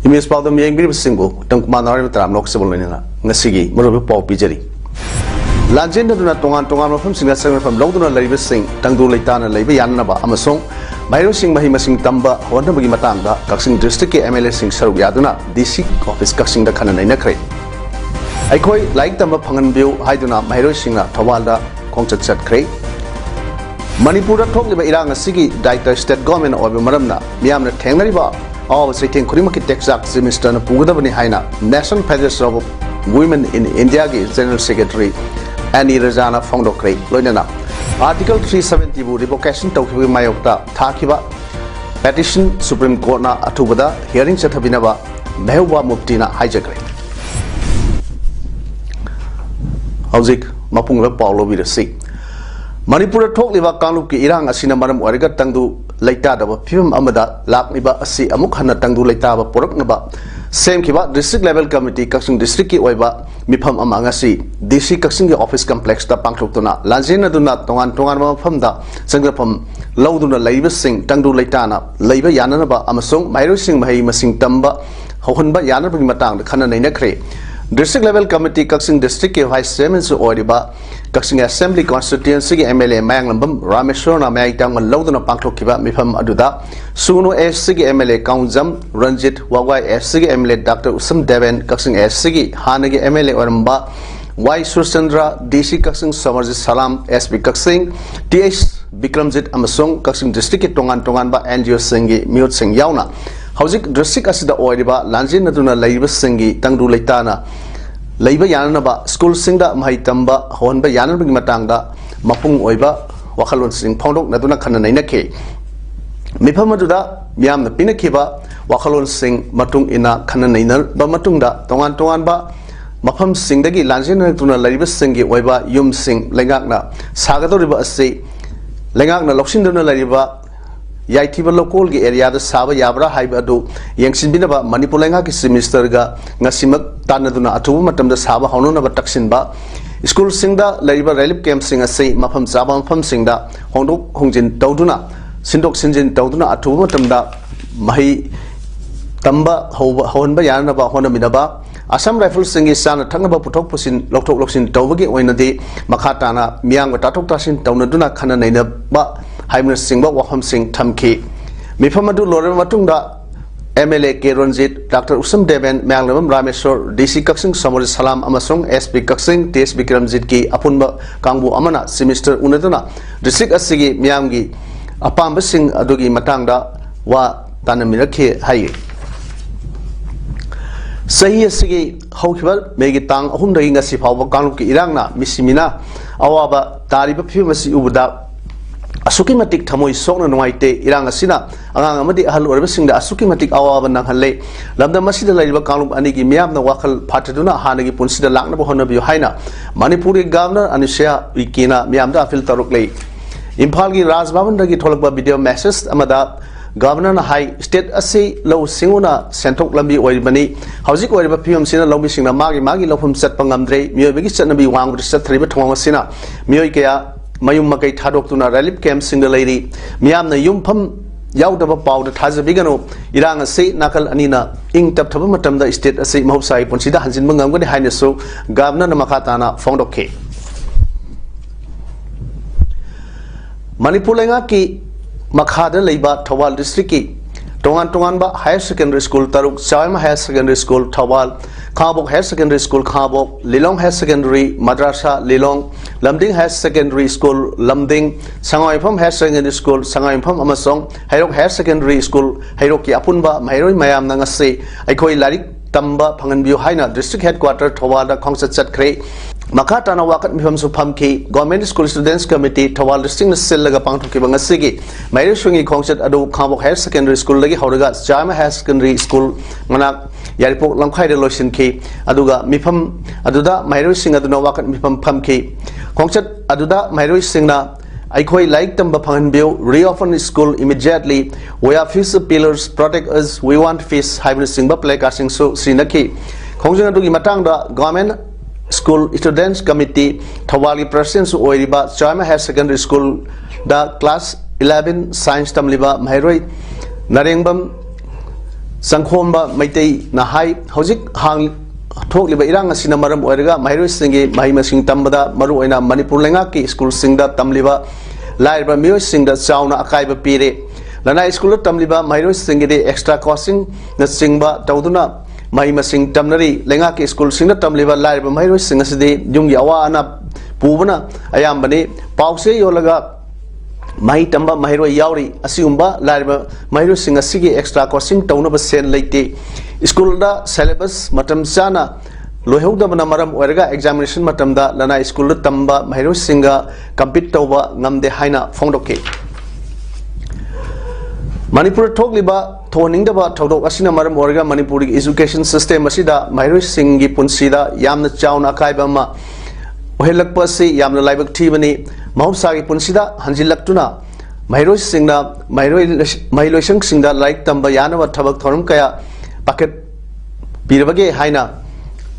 Imis PAODAM yang biri bersinggu tentang kemana orang teram lok sebelum ini na ngasigi merupakan pau pijari. Lanjut na tongan mafam singa sangat mafam laut na lari bersing tangdu leitana lari bayan na ba amasong mayro sing mahi masing tamba wanda bagi matang da kaksing district ke MLA sing saruk yaduna DC office kaksing da kanan na kre. Aikoi like tamba pangan view haiduna mayro sing na thawal da kongchat chat kre. Manipur da thok liba irang ngasigi director state government obi maram na miyam na theng nari ba. All sitting Kurimaki Texas Minister Pugudabani Haina, National Federation of Women in India General Secretary Annie Rajana Fondokre, Loinana. Article 370 revocation to Mayokta, Takiba, petition Supreme Court na Atubada, hearing Chatabinaba, Mehuwa Muptina Hijackre. Hauzik, Mapunga Paulo Vidasi. Manipur talk liva Kaluki Irang Asinamaram Wariga Tandu. Laita dapat film amada lak niba asi amuk hana tangdu laita ba porak naba same kiba district level committee kaksing district ki oiba mifam amanga si DC kaksing ki office complex ta pangthok tuna lanjena duna tongan ma pham da sangrapam lauduna laiba sing tangdu laita na laiba yana ba amasong mairo sing mahi masing tamba hohonba yana ba matang khana naina khre district level committee kaksing district ki vice chairman su oiba kaksing assembly constituency ki MLA mayang lambam rameshwar na mayai tang lauduna pangthok kiba mifam aduda suno SC ki MLA kaunjam ranjit wawai SC ki MLA Dr. Usam Deven kaksing SC ki hanagi MLA oramba Y Surchandra DC kaksing Samarjit Salam SB kaksing TH Bikramjit amasong kaksing district ki tongan ba NGO singi miut sing yauna hauzik district asida oiriba lanjin naduna laiba singi tangdu leitana Laiba yana ba school singda mahai tamba honba yana bagi matangda mapung oiba wakalon sing pondok naduna khana naina ke mifam aduda miyam na pinakhiba wakalon sing matung ina khana naina ba matungda tongan ba mafam singdagi lanjin naduna laiba singi oiba yum sing lengakna sagadoriba ase lengakna loksinduna laiba Yaitiba local ki area da saba yabra haiba adu yangsin binaba Manipur lenga ki semester ga ngasimak tanaduna atubu matam da saba haunu na bataksin ba school singda laiba relief camp singa sei mafam saba mafam singda hongdok hongjin tawduna sindok sinjin tawduna atubu matam da mahi tamba honba yana ba hona minaba Assam Rifles singi sana thangaba puthok pusin lokthok loksin tawbagi oinadi makhatana miyang ba tathok tasin tawnaduna khana naina ba Haimna Singba Waham Singh Thamki Mifamadu Lore Matunda MLA K. Ranjit Dr. Usam Deven Manglam Rameshwar DC Kaksing Samarjit Salam Amasong SB Kaksing TS Bikramjit ki Apunba Kangbu Amana Semester Unaduna District Asigi Myangi Apamba Singh Adugi Matangda Wa Tanamiraki Hayi Sahi Asigi Hawkiba Megitang Ahumda Ingasi Pawba Kangluki Irangna Misimina Awaba Tariba Pumasi Ubuda Asuki matik thamoi sokna nuaite irang asina angang amadi ahal orbasingda asuki matik awaba nang halle lamda masida laiba kanglum anigi miyamna wakal phathaduna hanagi punsida lakna bohona bi haina Manipuri governor anisha wikina miyamda afil taruklei Imphal gi Raj Bhavan dagi tholakba video message amada governor na high state asi low singuna sentok lambi oiribani hauzik oiriba pm sina lombi singna magi lofum chatpa ngamdre miyo begi chatnabi wangri chathriba thongwa sina miyo kaya Mayum Makai Tadok relief camp single lady, Miam the Yumpum Yaudaba powder Tazabigano, Iranga say Nakal Anina, Ing Taptamatam the state as say Mosai, Ponsida Hansin Mungam with the Highness so, Governor Makatana found okay. Manipulenga ki Makhada Leba Tawal district Tongan ba higher secondary school Taruk Saima higher secondary school Tawal Kabok higher secondary school Kabok Lilong higher secondary Madrasa Lilong Lamding higher secondary school Lamding Sangaipam higher secondary school Sangaipam Amasong Hairok higher secondary school Hairoki Apunba Mairoi Mayam Nangase Aikoi Larik tamba phanganbiu haina district headquarter Thawal da khongsat chatkre makha tana wakat mifam su phamki government school students committee Thawal district na sillaga pangthoki bangasigi mairi swingi khongsat adu khambok higher secondary school lagi hawraga Jama higher secondary school manak yaripok lamkhai de loisin ki aduga mifam aduda mairi sing aduna wakat mifam phamki khongsat aduda mairi singna Aikoi like them Bapanganbiu, reopen school immediately. We have future pillars, protect us, we want peace, hybrid sing play casting so Sinaki. Kongjang to Matanga, government school students committee, Tawali Presidents Oiriba, Chama Higher Secondary School, the class 11 science tamliba, Mairoi, Narengbam, Sankhomba, Maitei, Nahai, Hosik Hang. Talk liba irang asina maram oirga mahiru singi mahima sing tambada maru oina Manipur lenga ki school singda tamliba laiba mio singda chauna akaiba pire lana school tamliba mahiru singi de extra costing na singba tawduna mahima sing tamnari lenga ki school singda tamliba laiba mahiru singa sidi jungi awa ana pubana ayambani pause yolaga Mahi tamba mahiru yauri asiumba laiba mahiru singa sigi extra costing tawna ba sen leite School da syllabus matam sana loheu da bana maram oirga examination matam da lana school tamba mahiru singa compete tawba ngamde haina phongdoke Manipur thokliba thoning da ba thodok asina maram oirga Manipuri education system asida mahiru singi punsida yamna chauna kaiba ma ohelakpa se yamna laibak thibani mahusagi punsida hanjilaktuna mahiru singna mahiru singda like tamba yana wa thabak thorum kaya Paket Pirabage Haina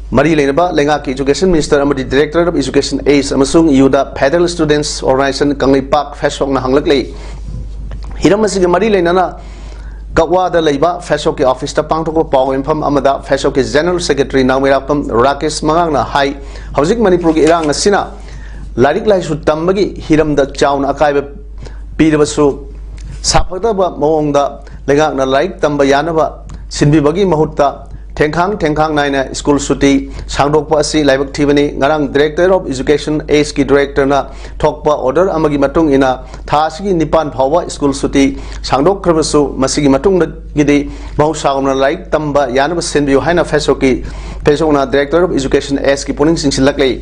Mari Lenaba Lengaki Education Minister Amadi Director of Education Ace Amasung Yuda Federal Students Organization Kanglei Park Fashok na hanglakle Hiramasi Mari Lenana Gawada Leba Fashok Office ta Pangtoko Paw Infam Amada Fashok General Secretary Namirapam Rakesh Mangana Hai Hauzik Manipur Irang Sina Larik Lai Sutambagi Hiram da Chown Akaiba Pirabasu Sapata Mongda Lengak na like Tambayanaba Sinbi bagi mahutta tengkang naina school suti sangdokpa asi laibak thibani ngarang director of education ace ki director na thokpa order amagi matung ina thasigi nipan phawa school suti sangdok krabasu masigi matung gidi bahusagomna like tamba yanaba senbi haina fesoki fesona director of education ace ki puning singsilaklei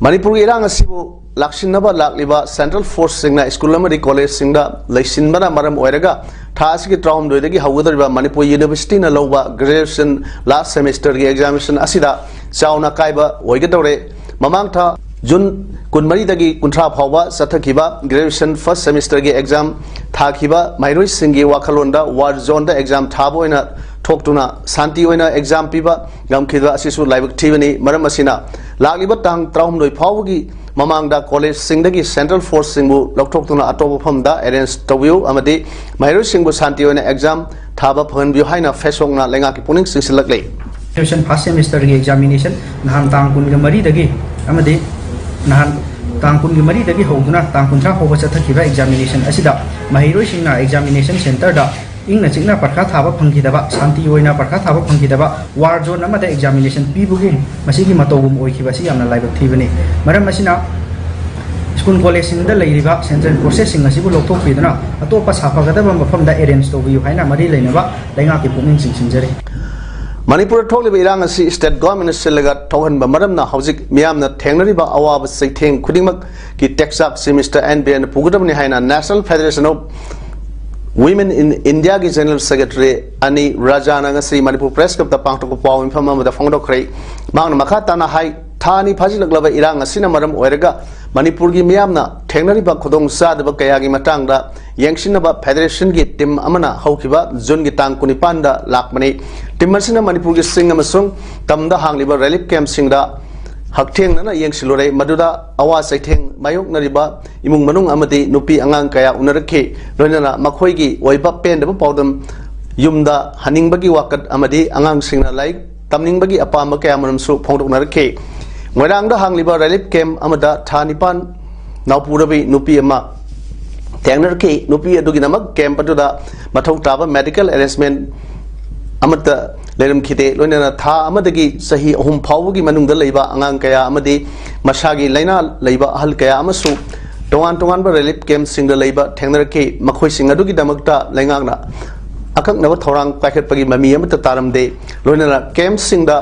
Manipur irang asibu laksinaba lakliba central force singna school amari college singda leisinbana maram oiraga Taski Traum Dudagi Hawudariba Manipur University na Loba graduation last semester examination asida Sauna Kaiba Oigadore Mamangta Jun Kunmari dagi Kuntra Pawa Satakiba graduation first semester exam Takiba Mairui Singi Wakalonda War Zone exam Tabo in a talk to na Santi in exam piba Gamkida Asisu Live Tivani Maramasina Lagiba Tang Traum Doi Pawagi Mamangda College Singdagi Central Force Singbu Loktokuna Atopam da arrange Tawio Amadi Mairo Singbu Santi in exam Taba Pernbu Haina Fesongna Lengaki Puning Singsilakle. First semester examination Nahan Tang Kungamari dagi Amadi Nahan Tang Kungamari dagi Hoduna Tang Kuntra Hovasatakiva examination Asida Mahiro Singna examination center da Ing na chingna parkha thaba phangkidaba Santi oina parkha thaba phangkidaba war zone amada examination pibugum masigi matogum oikibasi yamna laibak thibani maram masina school college sinda leiriba central processing asibu lokthok pidana atopa sapagadaba mafamda arrange tobiyu haina mari leinaba lenga ki puming singsinjari Manipur thokliba irang asi state government silaga thohanba maramna hojik miyamna thengnariba awaba saitheng khudingmak ki texak semester NBN pugadamni haina National Federation of Women in India ki General Secretary Ani Rajana ngasi Manipur Press Club da pangtoko paw infama da phongdokhrei mangna makha tana hai thani phajilaklaba irang asina maram oiraga Manipur gi miyamna thengnariba khudong sadaba kayagi matangda yengsinaba federation gi team amana haukiba June gi tang 19 da lakmani team asina Manipur gi sing amasung tamda hangliba relief camp singda Haktheng nana yengsilore maduda awa saitheng mayok nariba imung manung amadi nupi angang kaya unarakhe loinana makhoi gi oiba pendaba paudam yumda haningbagi wakat amadi angang singna like tamningbagi apama kaya manamsu phongdok narakhe ngoirangda hangliba relief camp amada thanipan naupurabi nupi ama tengnarakhe nupi adugi namak camp aduda mathau taba medical arrangement amata Leram Kite, Lona Tha Amadagi, Sahi Hum Paugi Manunda Leba, Angang Kaya Amadi, Mashagi, Lena, Leba, Halkaya Amasu, Tongan Relief Camp Single Leba, Tenderke, Makoi Singaduki Damakta, Langana, akaknaba thorang paikhatpagi mami amata taramde loinana camp singda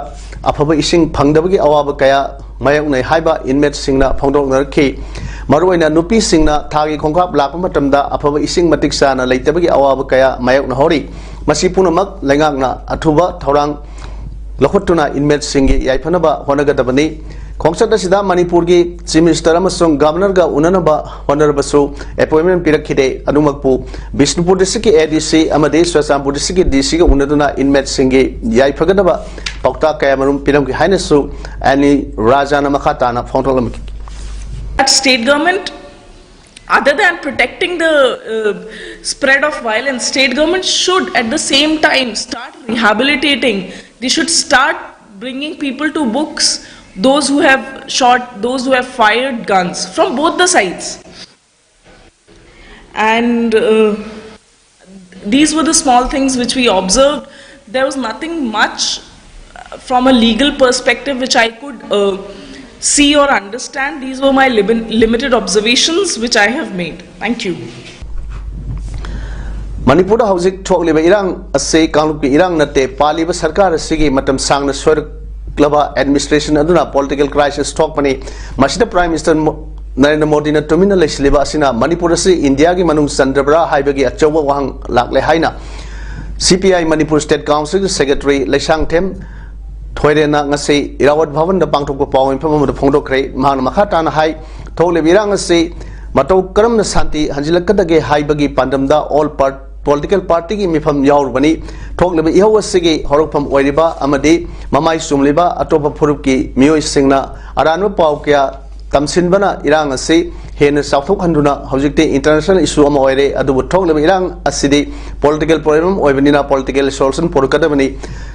afaba ising phangdabagi awaba kaya mayoknai haiba inmate singna phongdoknarki maruina nupi singna thagi khongkhap lakpa matamda afaba ising matik sana leitabagi awaba kaya mayokna hori masi punamak lengakna athuba thorang lakhotuna inmate singi yaiphanaba honagadabani khongchat asida manipur gi chief minister amasong governor ga unanaba honorbasu appointment pirakhide anumakpu bishnupur district ki adc amade swasampur district ki dc ga unaduna inmate singi yaifagadaba paukta kaya marum piram ki hainasu ani rajana makhatana phongtholam That state government, other than protecting the spread of violence, state government should at the same time start rehabilitating. They should start bringing people to books, those who have shot, those who have fired guns from both the sides. And these were the small things which we observed. There was nothing much from a legal perspective which I could see or understand. These were my limited observations which I have made. Thank you. Manipur hauzik thokliba irang ase kanglupi irang nate paliba sarkar asigi matam sangna swar klaba administration aduna political crisis talk pani masida prime minister Narendra Modi na tumina leisliba asina Manipur ase India gi manung sandrabra haibagi achawa wahang lakle haina CPI Manipur State Council Secretary Lesang Them thoirena ngase irawat bhavan da pangthok paw infam da phongdokre mahana makhata na hai thole birang ase matau karam na santi hanjilakadage haibagi pandamda all political party gi mifam yawrbani thokleba ihawasigi horokpham oiriba amadi mamai sumliba atopa phurup ki miyoi singna aranu paw kya tamsinbana irang ase hena southok handuna hojikte international issue ama oire adubu thokleba irang asidi political problem oibanina political solution porukadabani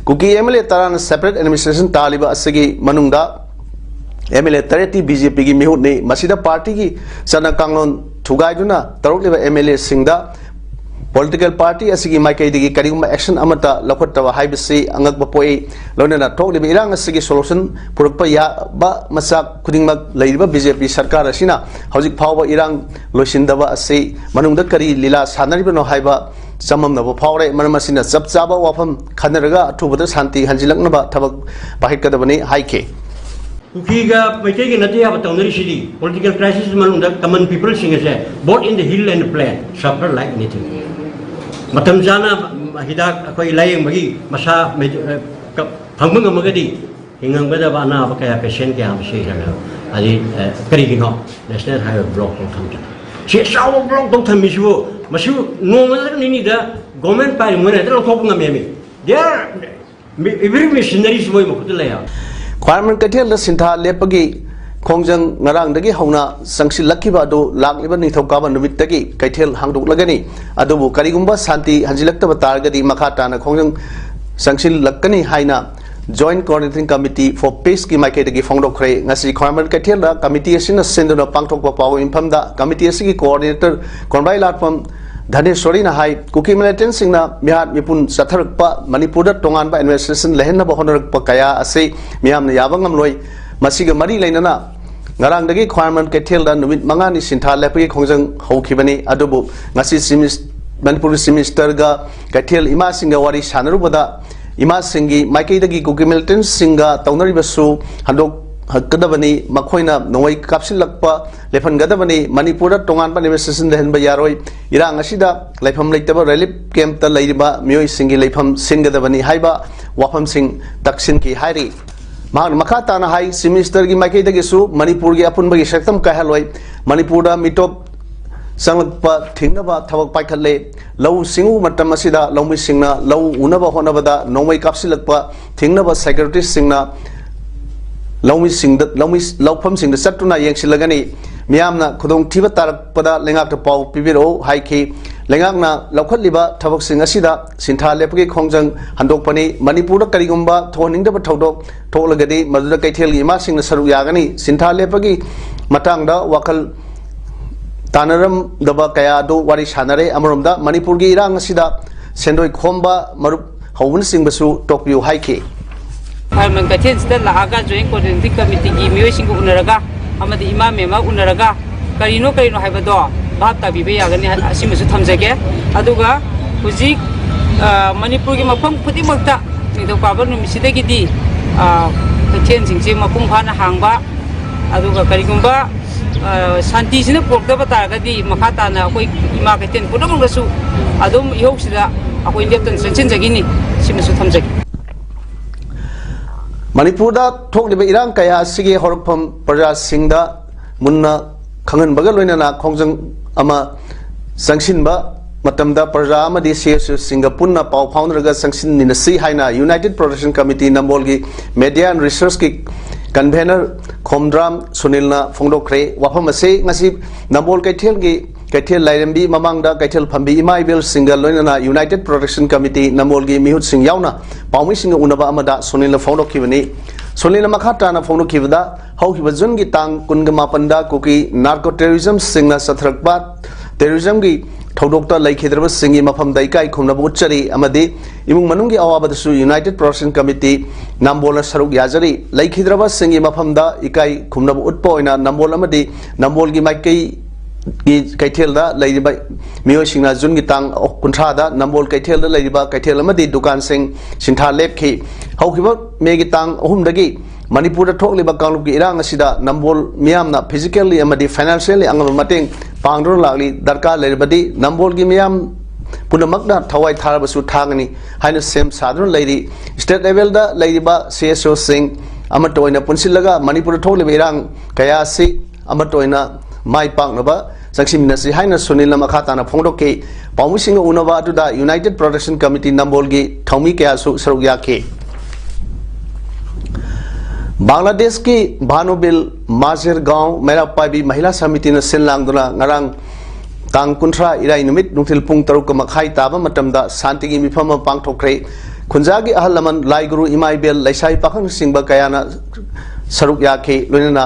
kuki MLA taran separate administration taliba asigi manungda MLA tareti BJP gi mihutni masida party gi sana kanglon thugaiduna tarukleba MLA singda political party asigi maikai digi kariguma action amata lakhottawa haibisi angakba poi lonena thokleba irang asigi solution purukpa ya ba masak khudingmak leiba BJP sarkar asina hojik phawba irang loisindaba ase manungda kari lila sanaribano haiba samamnabo phawre maramasina chapchaba wafam khanaraga athubada shanti hanjilaknaba thabak bahikadabani haike Ukiga maitegi natia batangari city political crisis manungda common people singase both in the hill and the plain suffer like anything matam jana hidak akoi layeng bagi masa phangbang amagadi hingang bada bana bakaya patient ke amse jana adi karigino national highway block tong thamja che sawo block tong thamisu masu normal ni da government pai mona da thok ngame there every missionaries boy makutulaya Kwarman kathel da sintha lepagi khongjang ngarang dagi hauna sangsil lakhiba do lakliba ni thokaba numit dagi kaithel hangduk lagani adubu karigumba santi hanjilakta targadi makhata na khongjang sangsil lakkani haina Joint Coordinating Committee for Peace ki maike dagi phongdokre ngasi Kwarman kathel da committee asina senduna pangthokpa paw infamda committee asigi coordinator konbai latpam Dhaneshwari na hai kuki militant singna mihat mipun satharakpa Manipur da tonganba administration lehenna ba honarakpa kaya ase miyam na yabangam loi masiga mari leinana ngarang dagi Khwarman kaithel da numit manga ni sintha lepagi khongjang hokhibani adubu ngasi Manipur minister ga kaithel ima singa wari sanarubada ima singi maikai dagi kuki militant singa taunaribasu handok hakadabani makhoina nongoi kapsilakpa lefan gadabani Manipur tongan pa administration lehenba yaroi irang asida leifam leitaba relief camp ta leiba miyoi singi leifam singadabani haiba wafam sing daksin ki hairi makata na hai semester gi makai dagi su Manipur gi apun bagi saktam kahaloi Manipur da mitop sanglakpa thingnaba thabak paikhalle lau singu matam asida laumi singna lau unaba honabada nongoi kapsilakpa thingnaba security singna laufam singda satuna yengsilagani miyamna khudong thiba tarakpada lengakta paw pibiro haiki lengakna laukhatliba thabak sing asida sintha lepagi khongjang handokpani Manipur karigumba thoningdaba thodok tholagadi maduda kaithel ima singna saru yagani sintha lepagi matangda wakal tanaram daba kaya do wari sanare amromda Manipur gi irang asida sendoi khomba marup hawun singbasu tokpiu haiki Kwarman kathel sida laaga joint coordinating committee gi miyoi singgu unaraga amadi imam mema unaraga karino haibado bhab tabibe yagani asimasu thamjage aduga hujik Manipur की मफम खुदी मक्ता निदो पाबन नुमिसिदे गिदी कथेन सिंगसे मपुंग फाना हांगबा अदुगा करिगुंबा शांति सिने पोक्तब तारगदी मखा ताना अखोई इमा कथेन पुनमंगसु अदुम इहोक्सिदा अखोई लेप्तन सचिन जगिनी सिमसु थमजगी मणिपुरदा थोकलिबा इरांग कया सिगे हरफम प्रजा सिंगदा मुन्ना खंगन बगल लोइना खोंजंग अमा संगसिनबा मतमदा प्रजा अमदी सीएसयू सिंग पुन्ना पाव फाउंडरगा संगसिन निनसी हाइना यूनाइटेड प्रोटेक्शन कमिटी नंबोलगी मीडिया एंड रिसर्च की कन्वेनर खोमद्राम सुनीलना फोंदोखरे वाफम असे ngasi नंबोल कैथेल लाइरमबी ममांगदा कैथेल फंबी इमाइबेल सिंगल लोइना यूनाइटेड प्रोटेक्शन कमिटी नंबोलगी मिहुत सिंग यावना पाउमी सिंग उनबा अमदा सुनील फोंदोखिबनी सुनील मखाताना फोंदोखिबदा हौखिबा जुनगी तांग कुनगा मापनदा कुकी नार्को टेररिज्म सिंगना सथरकबा टेररिज्म की थौदोक्ता लैखिद्रब सिंगी मफम दैकाई खुमनब उच्चरी अमदी इमुंग मनुंगी अवाबदसु यूनाइटेड प्रोटेक्शन कमिटी नंबोल सरुक याजरी लैखिद्रब सिंगी मफमदा इकाई खुमनब उट्पो ओइना नंबोल अमदी नंबोल की माइकई की कैथेलदा लैरिबा मियोसिंगना जुनगी तांग कुंथ्रादा नंबोल कैथेलदा लैरिबा कैथेल अमदी दुकान सिंग सिंथा लेपखि हौखिबा मेगी तांग अहुमदगी मणिपुर थोकलिबा कांगलुप की इरांग असिदा नंबोल मियामना फिजिकली अमदी फाइनेंशियली अंगम मतेंग पांगदुन लागली दरकार लेरिबदी नंबोल की मियाम पुनमकना थवाई थारबसु थांगनी हाइना सेम सादुन लैरी स्टेट लेवल दा लैरिबा सीएसओ सिंग अमटोइना पुनसिलगा मणिपुर थोकलिबा इरांग कयासी अमटोइना माइ पांगनबा संगसिमिनसी हाइना सुनील मखाताना फोंदोके पाउमिसिंग उनबा अदुदा यूनाइटेड प्रोटेक्शन कमिटी नंबोल की थौमी कयासु सरुक याखे बांग्लादेश की भानुबिल माजिर गांव मेरापाबी महिला समिति ने सिनलांगदुना ngarang tang kunthra irai numit nungthil pung 3:30 taba matamda santi gi mifam pangthokre khunjagi ahalaman laiguru imaibel laisai pakhang singba kayana saruk yakhe loinana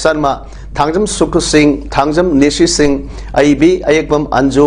sharma thangjam sukhu singh thangjam nishi singh aibi ayekbam anju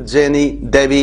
ujjeni devi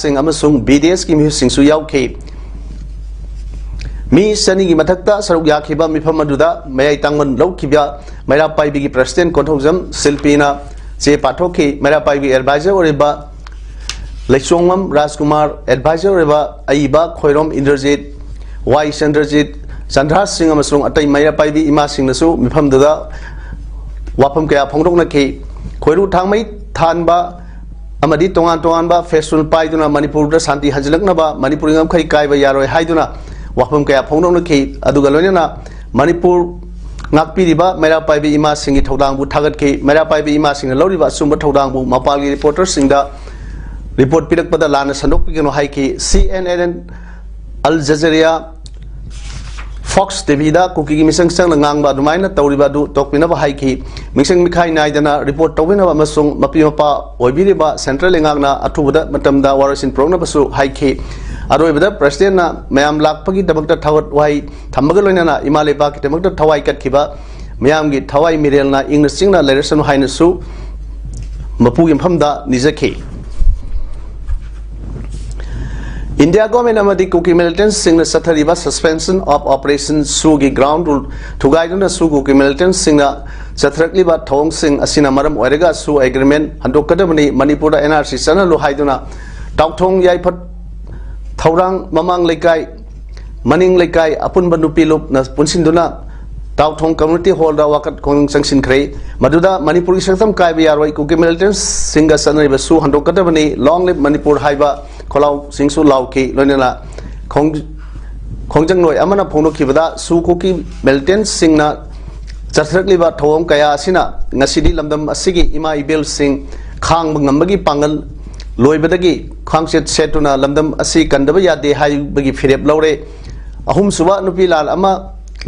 singh amasung bds ki mi singh su yaukhe मी सनी की मथक्ता सरुक याखिबा मिफम अदुदा मयाई तांगमन लौखिबा मेरापाइबी की president Konthoujam शिल्पीना चे पाठोखि मेरापाइबी adviser Oreva लैचोंगम राजकुमार adviser Oreva अइबा खोइरोम Indrajit Y Chandrajit Chandra Singh अमसुंग अतै मेरापाइबी इमा सिंगनसु मिफम दुदा वाफम कया फोंदोंनखि खोइरु थांगमै थानबा अमदी तोंगान तोंगानबा festival पाइदुना Manipur दा शांति हंजलकनबा Manipur ngam khai कायबा यारोय हाइदुना वाफम कया फोंदोंनखि अदुगा लोइना मणिपुर ngakpiriba मेरापाइबी इमा सिंगी थौदांगबु थागतखि मेरापाइबी इमा सिंग लौरिबा सुंब थौदांगबु मपालगी रिपोर्टर सिंगदा रिपोर्ट पिरकपदा लाना संदोकपिगनो हाइखि CNN अल जजरिया फॉक्स टीवीदा कुकी मिसंग संग ngang दुमाइना तौरिबा दु तोकपिनबा हाइखि मिसंग मिखाइ नाइदना रिपोर्ट तौबिनबा मसुंग मपि मपा ओइबिरिबा सेंट्रल लेंगांगना अथुबदा मतमदा वारसिन प्रोग्रामबसु हाइखि अरोइबदा प्रेसिडेंटना मयाम लाखपगी दमकता थावत वाई थमबगा लोइनाना इमालेबा की दमकता थवाई कटखिबा मयामगी थवाई मिरेलना इंग्लिश सिंगना लेरसन हाइनसु मपुगी मफमदा निजखि इंडिया गवर्नमेंट अमदी कुकी मिलिटेंट्स सिंगना सथरिबा suspension of operation Swiggy ground rule थुगाइदुना सु कुकी मिलिटेंट्स सिंगना सथरकलिबा थोंग सिंग असिना मरम ओइरेगा सु एग्रीमेंट हंदोकदबनी मणिपुर NRC चनलु हाइदुना टाउथोंग याइफत थौरांग ममांग लेकाई मनिंग लेकाई अपुनबा नुपी लुप न पुनसिंदुना टाउथोंग कम्युनिटी हॉल दा वाकत खोंग संगसिनख्रे मदुदा मणिपुर की सकतम कायबा यारोय कुकी मिलिटेंट्स सिंगा सनरिबा सु हंदोकदबनी लॉन्ग लिव मणिपुर हाइबा खोलाव सिंगसु लाउकी लोइनाना खोंजंग नोय अमना फोंदोखिबदा सु कुकी मिलिटेंट्स सिंगना चथरकलिबा थौम कया असिना ngasidi lamdam asigi ima ibel sing khang ngambagi pangal लोइबदगी खांगसेट सेटुना लमदम असि कंदबा यादे हाइबगी फिरेप लौरे अहुम सुबा नुपी लाल अमा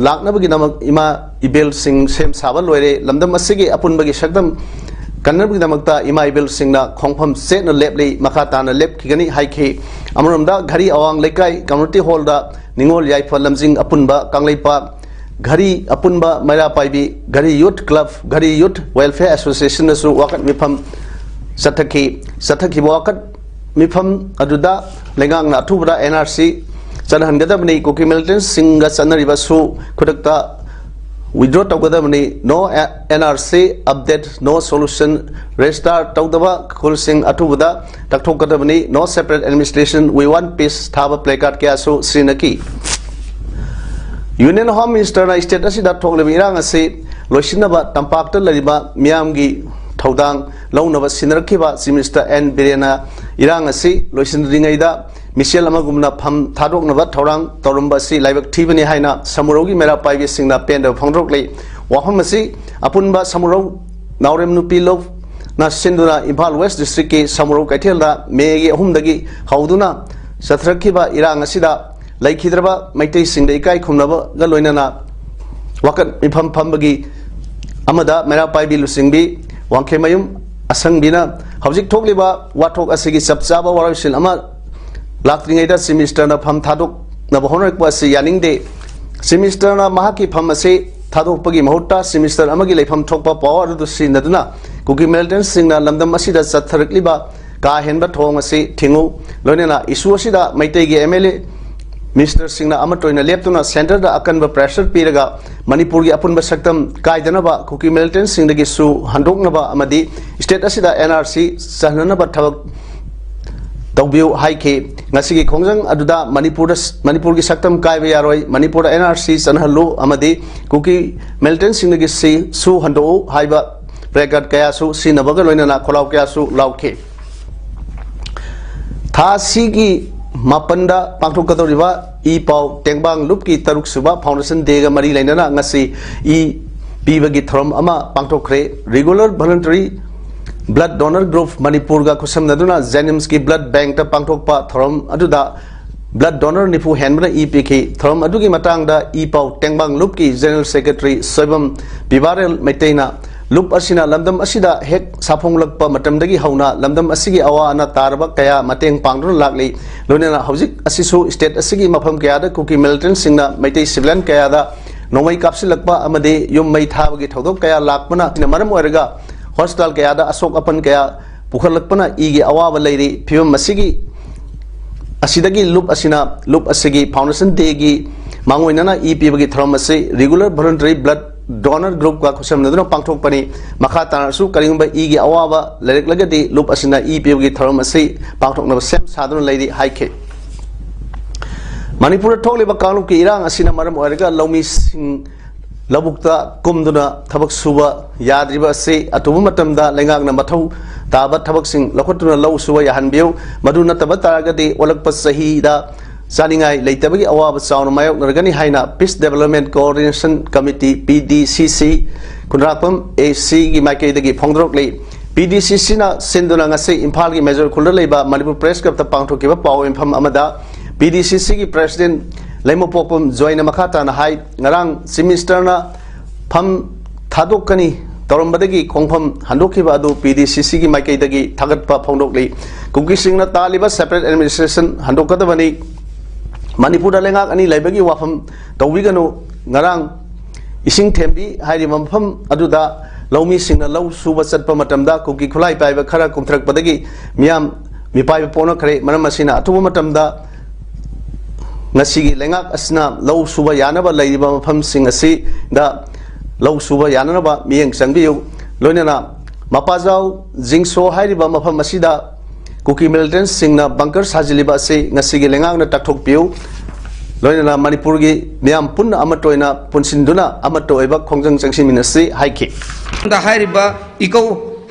लाकनबगी नमक इमा इबेल सिंह सेम साबा लोइरे लमदम असिगी अपुनबगी सकदम कन्नबगी नमकता इमा इबेल सिंहना खोंगफम सेटना लेपली मखाताना लेपखिगनी हाइखे अमरमदा घरी अवांग लेकाई कम्युनिटी हॉल दा निंगोल याइफा लमजिंग अपुनबा कांगलेपा घरी अपुनबा मेरापाइबी घरी यूथ क्लब घरी यूथ वेलफेयर एसोसिएशन नसु वाकत मिफम सथखी वाकत मिफम अदुदा लेंगांगना अथुबदा NRC चनहनगदबनी कुकी मिलिटेंट्स सिंगा चनरिबा सु खुदकता withdraw tawgadabani no NRC update no solution restart tawdaba khulsing atubada takthokgadabani no separate administration we want peace thaba placard kya so srinaki Union Home Minister na state asida thokleba irang ase loisinaba tampak ta lariba miamgi thaudang launaba sinarkhiba Chief Minister N Birena irang ase loisinringaida Michelle amagumna pham thadoknaba thorang torumba si laibak thibani haina samurogi mera paibi singna penda phangdroklei waham asi apunba samuro naurem nupi lo na sinduna Impal West District ki samuro kaithelda megi ahumdagi hauduna sathrakhiba irang asida laikhidraba maitai singda ikai khumnaba ga loinana wakat mifam phambagi amada mera paibi lusingbi wangkhe mayum asangbina hawjik thokliba wathok asigi chapchaba warasil ama lakringaida Chief Minister na pham thadok na bahonrek pasi yaningde Chief Minister na mahaki pham ase thadok pagi mahutta Chief Minister amagi leifam thokpa power du sinaduna kuki militant singna lamdam asida chatharakliba ka henba thong ase thingu loinena issue asida maitai ge MLA Minister Singna amatoina leptuna center da akanba pressure piraga Manipur gi apunba saktam kaidanaba kuki militant singdagi su handoknaba amadi state asida NRC sahnanaba thabak tawbiu haike ngasigi khongjang aduda Manipur gi saktam kaiba yaroi Manipur NRC sanhalu amadi kuki militant singdagi su hando haiba record kaya su sinabaga loinana kholaw kaya su lauke thasi gi Mapanda pangthokadoriba I pau tengbang lupki taruk suba foundation dega mari lainana ngasi I pibagi thorom ama pangthokre regular voluntary blood donor group Manipur ga khusamnaduna Jenims ki blood bank ta pangthokpa thorom aduda blood donor nipu henbra EPK thorom adugi matangda I pau tengbang lupki general secretary Soibam Bibarel Maitaina lup asina lamdam asida hek saphonglakpa matamdagi hauna lamdam asigi awa ana tarba kaya mateng pangdun lakli loinena hojik asisu state asigi mafam kaya da kuki militant singna maitai civilian kaya da nomai kapsilakpa amade yum mai thabagi thodok kaya lakpana ina maram oiraga hospital kaya da asok apan kaya pukhalakpana igi awa balairi phibam masigi asidagi lup asigi foundation degi mangoinana EPBagi thromase regular voluntary blood donor group ka khusam naduna pangthok pani makha tanasu karingba igi awaba lerek lagadi lup asina EPBagi thromase pangthok na sem saduna leidi haike Manipur thokleba kanglup ki irang asina maram oiraga laumi sing labukta kumduna thabak suba yadriba se atubu matamda lengakna mathau taba thabak sing lakhotuna lau suba yahanbiu maduna tabataragadi olakpa sahi da Saningai leitabagi awaba sauna mayok nargani haina Peace Development Coordination Committee PDCC kunrakpam AC gi maike dagi phongdrok lei PDCC na sinduna ngase Impal gi major khulda leiba Manipur Press Club ta pangthokiba paw infam amada PDCC gi president Leimopopum joina makhata na hai ngarang Chief Minister na pham thadokani torombadagi khongpham handokhiba adu PDCC gi maike dagi thagatpa phongdok lei kuki singna taliba separate administration handokadabani Manipur da lengak ani laibagi wafam tawiganu ngarang ising thembi hairi mampham aduda laumi singna lau suba chatpa matamda kuki khulai paiba khara kumthrak padagi miam mipai pona khare manam asina atuba matamda ngasigi lengak asna lau suba yanaba laiba mafam sing asi da lau suba yanaba miyeng sangbiu loinana mapajau jingso hairiba mafam asida Kuki militant singna bunker sajiliba se ngasigi lengak na takthok piu loinana Manipur gi miam punna amatoina punsinduna amatoiba khongjang changsi minasi haike da hairiba iko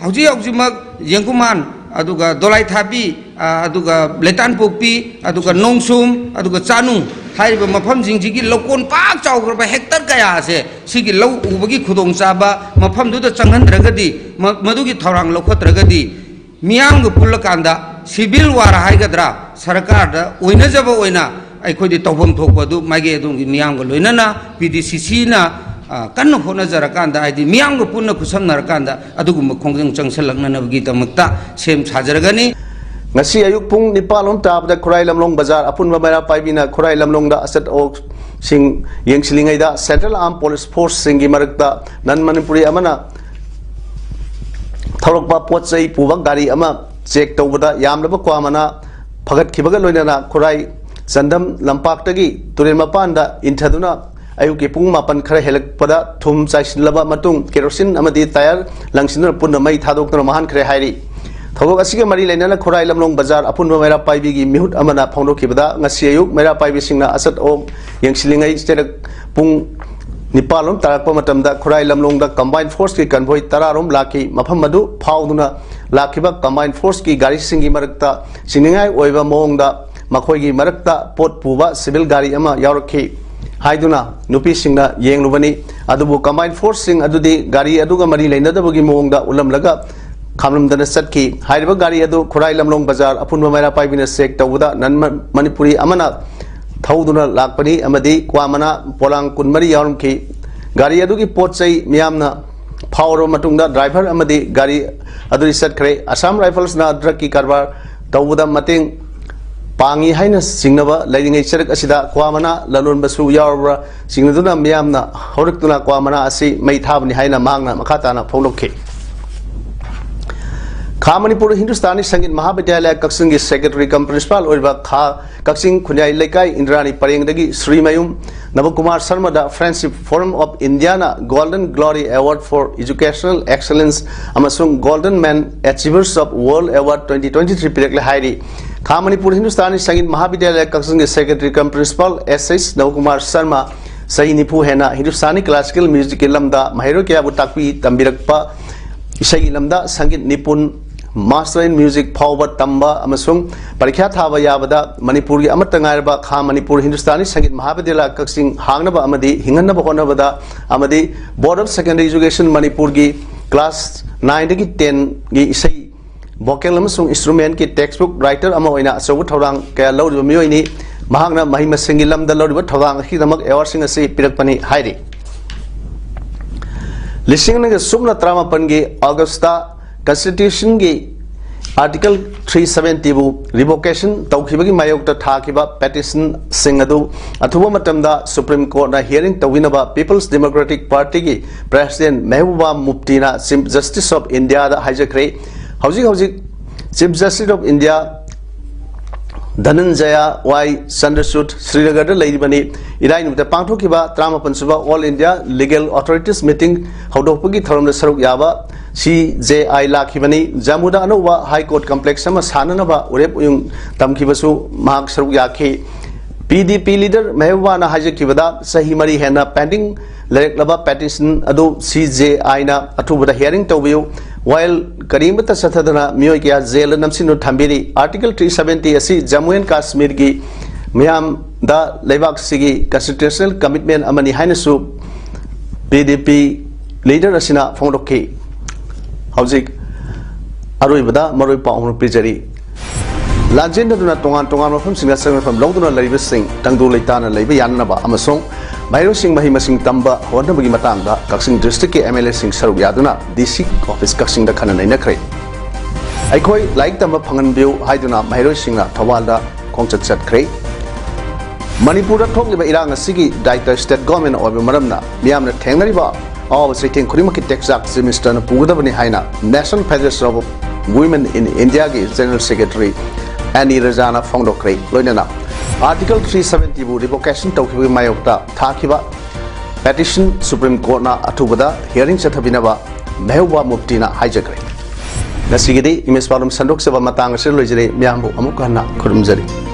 hauji mak yengkuman aduga dolai thabi aduga letan popi aduga nongsum aduga chanu hairiba mafam jingjigi lokon pak chawgrba hectar kaya ase sigi lau ubagi khudong chaba mafam du da changhandragadi madugi thorang lokhotragadi Miang Pulakanda, civil war Haigadra, Sarakada, Winazaba Wina, I could it of Topadu, Magedung, Miang Lunana, PDCC na, Kanofona Zarakanda, I did Miang Puna Kusam Narakanda, Adugum Kong Chansalang Gita Mukta, same Sajaragani. Ngasi ayuk pung nipalon tap da Kurai Lamlong Bazar apun mamera paibina Kurai Lamlong da asset ok sing yang silingai da Central Armed Police Force singi marakta nan Manipuri amana Thorokpa potsai pubak gari ama check tawbada yamlaba kwamana phagat khibaga loinana Kurai Sandam Lampak tagi Turin Mapanda Inthaduna ayuk ki pung mapan khara helak pada thum chaisin laba matung kerosene amadi tayar langsin punna mai thadok na mahan khare hairi thogok asige mari lainana khorai lamlong bazar apun mera paibi gi mihut amana phongdo kibada ngasi ayuk mera paibi singna asat om yangsilingai sterak pung nipalom tarakpa matamda khorai lamlong da combined force ki convoy tararom laki mafam madu phauduna lakiba combined force ki gari singi marakta siningai oiba mongda makhoi gi marakta pot puba civil gari ama yaurakhi haiduna nupi singna yenglubani adubu combined force sing adudi gari aduga mari lainadabagi mongda ulamlaga khamlamdana satki hairiba gari adu khorai lamlong bazar apunba mera paibina sek tawuda nan manipuri amana thauduna lakpani amadi kwamana polang kunmari yaurumki gari adu ki pochai miyamna phawro matungda driver amadi gari adu satkhre Assam Rifles na drug ki karbar tawuda mateng pangi haina singnaba lairingai charak asida kwamana lalon basu yaurba singnaduna miyamna horuktuna kwamana asi mai thabni haina mangna makhatana phawlokhi Kha Manipur Hindustani Sangit Mahavidyalaya Kaksing Secretary cum Principal Oiba Kha Kaksing Khunyai Lekai Indrani Parengdagi Sri Mayum Navakumar Sharma da Friendship Forum of Indiana Golden Glory Award for Educational Excellence amasung Golden Man Achievers of World Award 2023 pirakle hairi Kha Manipur Hindustani Sangit Mahavidyalaya Kaksing Secretary cum Principal SS Navakumar Sharma Sahi Nipu Hena Hindustani Classical Music Lamda Mahiro Kya Butakpi Tambirakpa Isai Lamda Sangit Nipun Master in Music Power Tamba Amasung Parikya Thaba Yabada Manipur Amatangarba Kha Manipur Hindustani Sangit Mahavidyalaya Kaksing Hangnaba Amadi Hinganaba Honabada Amadi Board of Secondary Education Manipur gi Class 9 gi 10 gi isai vocal amasung instrument ki textbook writer ama oina asawu thorang kaya lawriba miyoini mahakna mahima singi lamda lawriba thorang hidamak award sing ase pirakpani hairi Lising nang sumna trama pangi Augusta Constitution gi Article 370 bu revocation tawkhibagi mayokta thakiba petition singadu athuba matamda Supreme Court na hearing tawinaba People's Democratic Party gi President Mehbooba Mufti na Chief Justice of India da hijakre hauji Chief Justice of India Dhananjaya Y Chandrachud Srinagar da leibani irai numta pangthokiba 35 All India Legal Authorities meeting haudokpagi thoramda saruk yaba CJI Lakibani Jamuda Anova High Court Complex Sama Sananaba Urep Yung Tamkibasu Mahak Saruk Yaki PDP leader Mehbooba Hajakibada Sahimari Hena pending Lerek Laba petition Adu CJI na Atubada hearing Tobiu while Karimata Satadana Myoikia Zel Namsinu Tambiri Article 370 Asi Jammu and Kashmir gi Miam da Lebak Sigi Constitutional Commitment Amani Hainasu PDP leader Asina Fondoki Hauzik Aruibada Maroi Pahun Pijari Lajenda Duna Tongan Mafam Singa from Loduna Lariba Singh Tangdu Laitana Laiba Yanaba Amasong Mairo Singh Mahima Singh Tamba Honabagi Matanga Kaksing District MLA Singh Saruk Yaduna DC Office Kaksing da Kanana Nakre Aikoi like Tamba Pangan View Haiduna Mairo Singh Tawalda Kongchat Chat Kre Manipur Tok Liba Iranga Sigi Director State Government of Maramna Miamna Tangariba all sitting Kurimaki Texas Minister Pugudabani Haina National Federation of Women in India General Secretary Annie Rajana Fondokre Loinana Article 370 bu revocation tawkibi mayokta thakiba petition Supreme Court na atubada hearing chathabinaba Mehbooba Mufti na hijakre nasigidi image palum sandok seba matang se loijere myambu amuk hana khurumjari